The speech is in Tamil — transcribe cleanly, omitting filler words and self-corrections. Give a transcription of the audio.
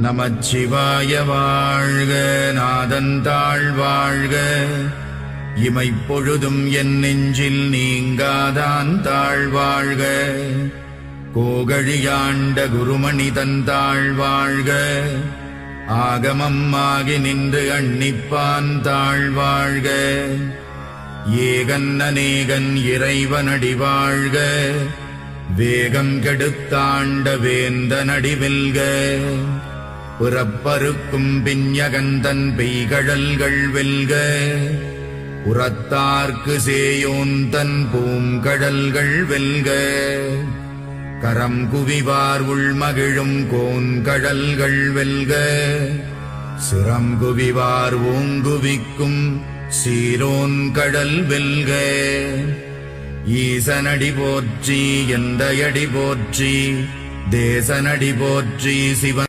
நமச்சிவாய வாழ்க, நாதந்தாள் வாழ்க. இமைப்பொழுதும் என் நெஞ்சில் நீங்காதான் தாழ்வாழ்க. கோகழியாண்ட குருமணி தந்தாள் வாழ்க. ஆகமம் ஆகி நின்று அண்ணிப்பான் தாழ்வாழ்க. ஏகன் அநேகன் இறைவனடி வாழ்க. வேகம் கெடுத்தாண்ட வேந்தனடி வெல்க. புறப்பருக்கும் பிஞகந்தன் பெய்கழல்கள் வெல்க. உரத்தார்க்கு சேயோன் தன் பூங்கடல்கள் வெல்க. கரம் குவிவார் உள்மகிழும் கோன்கடல்கள் வெல்க. சிரம் குவிவார் ஓங்குவிக்கும் சீரோன் கடல் வெல்க. ஈசனடி போற்றி, எந்தையடி போற்றி, தேசனடி போற்றி, சிவன்